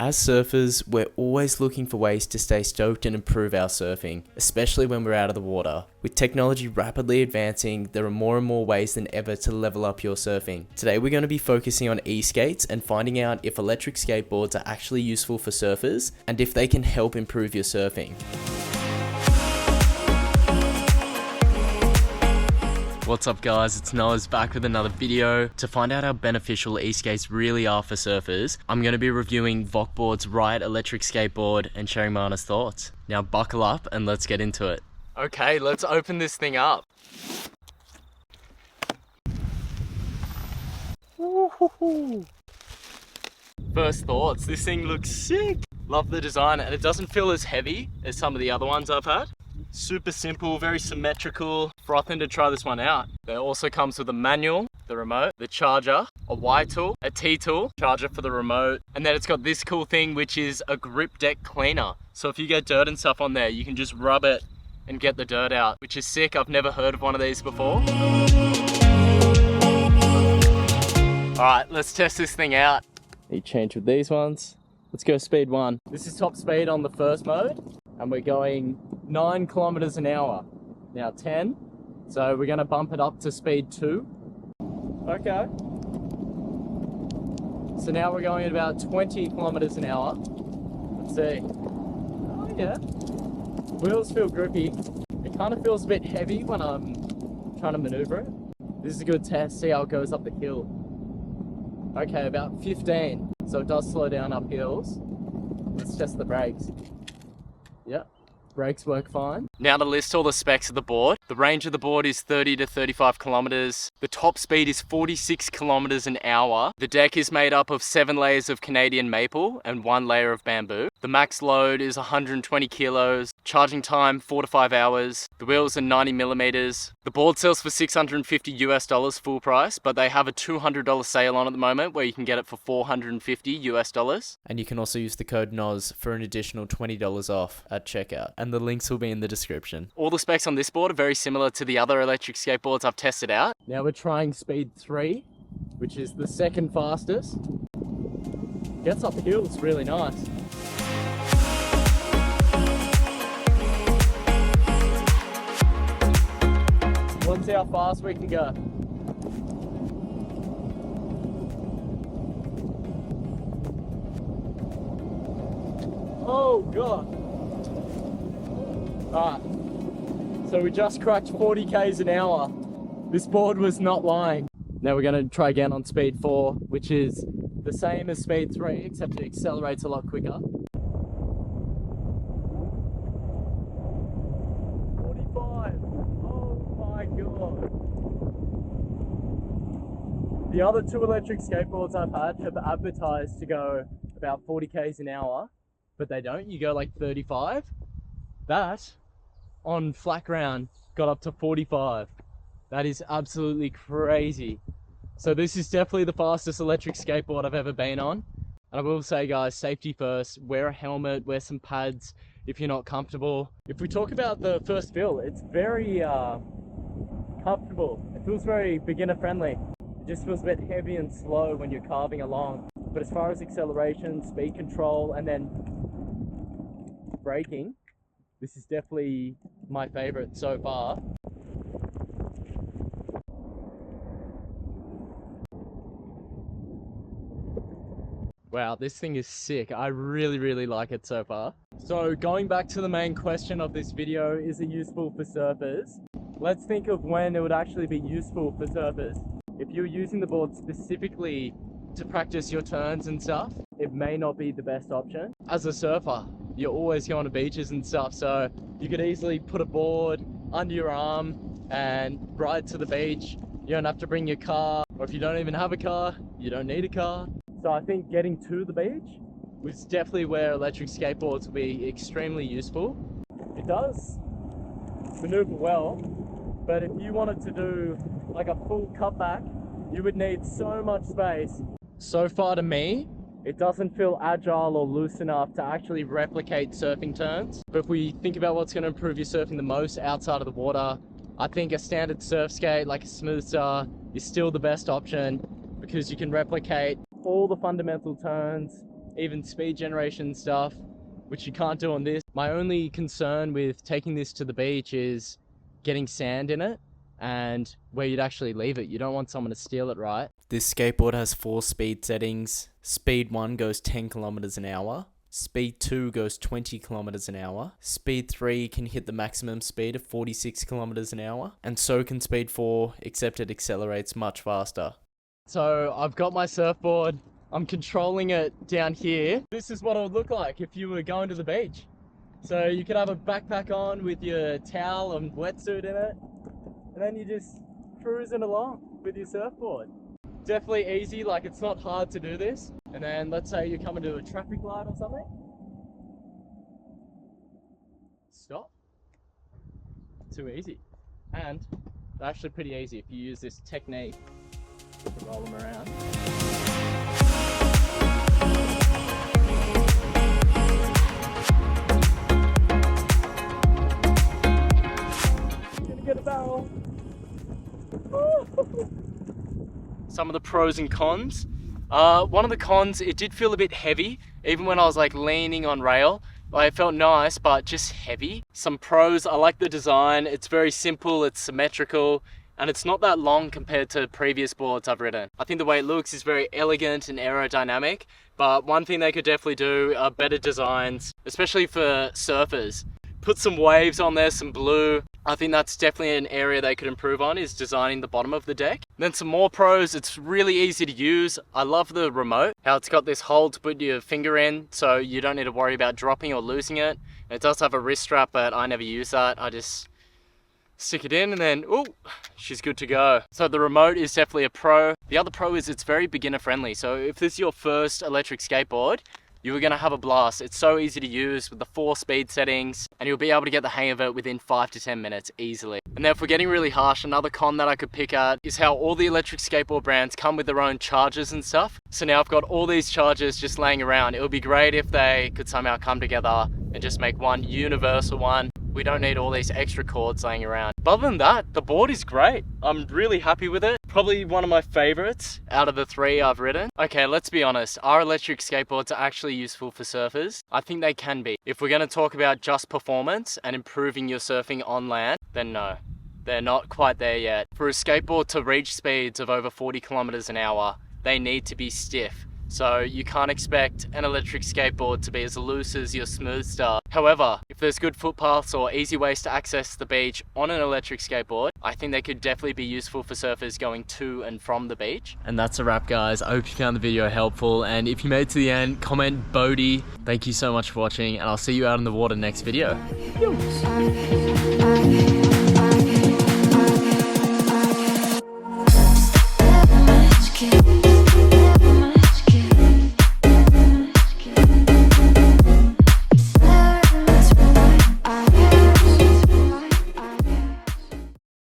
As surfers, we're always looking for ways to stay stoked and improve our surfing, especially when we're out of the water. With technology rapidly advancing, there are more and more ways than ever to level up your surfing. Today we're going to be focusing on e-skates and finding out if electric skateboards are actually useful for surfers and if they can help improve your surfing. What's up guys, it's Noz back with another video. To find out how beneficial e-skates really are for surfers, I'm going to be reviewing VokBoards Riot Electric Skateboard and sharing my honest thoughts. Now buckle up and let's get into it. Okay, let's open this thing up. Woo-hoo-hoo. First thoughts, this thing looks sick. Love the design and it doesn't feel as heavy as some of the other ones I've had. Super simple, very symmetrical. Frothing to try this one out. There also comes with a manual, the remote, the charger, a Y tool, a T tool, charger for the remote, and then it's got this cool thing which is a grip deck cleaner. So if you get dirt and stuff on there, you can just rub it and get the dirt out, which is sick. I've never heard of one of these before. Alright, let's test this thing out. Need change with these ones. Let's go speed 1. This is top speed on the first mode, and we're going 9 kilometers an hour. Now 10, so we're gonna bump it up to speed 2. Okay. So now we're going at about 20 kilometers an hour. Let's see. Oh yeah. Wheels feel grippy. It kind of feels a bit heavy when I'm trying to maneuver it. This is a good test, see how it goes up the hill. Okay, about 15. So it does slow down up hills. Let's test the brakes. Yep. Brakes work fine. Now to list all the specs of the board. The range of the board is 30 to 35 kilometers. The top speed is 46 kilometers an hour. The deck is made up of 7 layers of Canadian maple and 1 layer of bamboo. The max load is 120 kilos. Charging time 4 to 5 hours. The wheels are 90 millimeters. The board sells for $650 full price, but they have a $200 sale on at the moment where you can get it for $450. And you can also use the code NOZ for an additional $20 off at checkout. And the links will be in the description. All the specs on this board are very similar to the other electric skateboards I've tested out. Now we're trying speed 3, which is the second fastest. Gets up the hills really nice. Let's see how fast we can go. Oh god. Alright, so we just cracked 40 k's an hour. This board was not lying. Now we're going to try again on speed 4, which is the same as speed 3, except it accelerates a lot quicker. 45! Oh my god! The other 2 electric skateboards I've had have advertised to go about 40 k's an hour, but they don't. You go like 35. That on flat ground got up to 45. That is absolutely crazy. So this is definitely the fastest electric skateboard I've ever been on. And I will say guys, safety first, wear a helmet, wear some pads if you're not comfortable. If we talk about the first feel, it's very comfortable. It feels very beginner friendly. It just feels a bit heavy and slow when you're carving along. But as far as acceleration, speed control, and then braking, this is definitely my favorite so far. Wow, this thing is sick. I really like it so far. So going back to the main question of this video, is it useful for surfers? Let's think of when it would actually be useful for surfers. If you're using the board specifically to practice your turns and stuff, it may not be the best option. As a surfer, you're always going to beaches and stuff, so you could easily put a board under your arm and ride to the beach. You don't have to bring your car, or if you don't even have a car, you don't need a car. So I think getting to the beach was definitely where electric skateboards will be extremely useful. It does maneuver well, but if you wanted to do like a full cutback, you would need so much space. So far to me, it doesn't feel agile or loose enough to actually replicate surfing turns. But if we think about what's going to improve your surfing the most outside of the water, I think a standard surf skate like a Smooth Star is still the best option because you can replicate all the fundamental turns even speed generation stuff, which you can't do on this. My only concern with taking this to the beach is getting sand in it and where you'd actually leave it. You don't want someone to steal it, right? This skateboard has 4 speed settings. Speed 1 goes 10 kilometers an hour. Speed 2 goes 20 kilometers an hour. Speed 3 can hit the maximum speed of 46 kilometers an hour. And so can speed 4, except it accelerates much faster. So I've got my surfboard. I'm controlling it down here. This is what it would look like if you were going to the beach. So you could have a backpack on with your towel and wetsuit in it. And then you just cruising along with your surfboard. Definitely easy, like it's not hard to do this. And then let's say you're coming to a traffic light or something. Stop. Too easy. And they're actually pretty easy if you use this technique to roll them around. Gonna get a barrel. Some of the pros and cons. One of the cons, it did feel a bit heavy, even when I was like leaning on rail. Like, it felt nice, but just heavy. Some pros, I like the design. It's very simple, it's symmetrical, and it's not that long compared to previous boards I've ridden. I think the way it looks is very elegant and aerodynamic, but one thing they could definitely do are better designs, especially for surfers. Put some waves on there, some blue. I think that's definitely an area they could improve on, is designing the bottom of the deck. Then some more pros, it's really easy to use. I love the remote, how it's got this hole to put your finger in, so you don't need to worry about dropping or losing it. It does have a wrist strap, but I never use that. I just stick it in and then, ooh, she's good to go. So the remote is definitely a pro. The other pro is it's very beginner friendly. So if this is your first electric skateboard, you are going to have a blast. It's so easy to use with the 4 speed settings, and you'll be able to get the hang of it within 5 to 10 minutes easily. And then if we're getting really harsh, another con that I could pick at is how all the electric skateboard brands come with their own chargers and stuff. So now I've got all these chargers just laying around. It would be great if they could somehow come together and just make one universal one. We don't need all these extra cords laying around. But other than that, the board is great. I'm really happy with it. Probably one of my favorites out of the 3 I've ridden. Okay, let's be honest. Are electric skateboards actually useful for surfers? I think they can be. If we're going to talk about just performance and improving your surfing on land, then no. They're not quite there yet. For a skateboard to reach speeds of over 40 kilometers an hour, they need to be stiff. So you can't expect an electric skateboard to be as loose as your smooth star. However, if there's good footpaths or easy ways to access the beach on an electric skateboard, I think they could definitely be useful for surfers going to and from the beach. And that's a wrap, guys. I hope you found the video helpful, and if you made it to the end, comment Bodie. Thank you so much for watching, and I'll see you out in the water next video.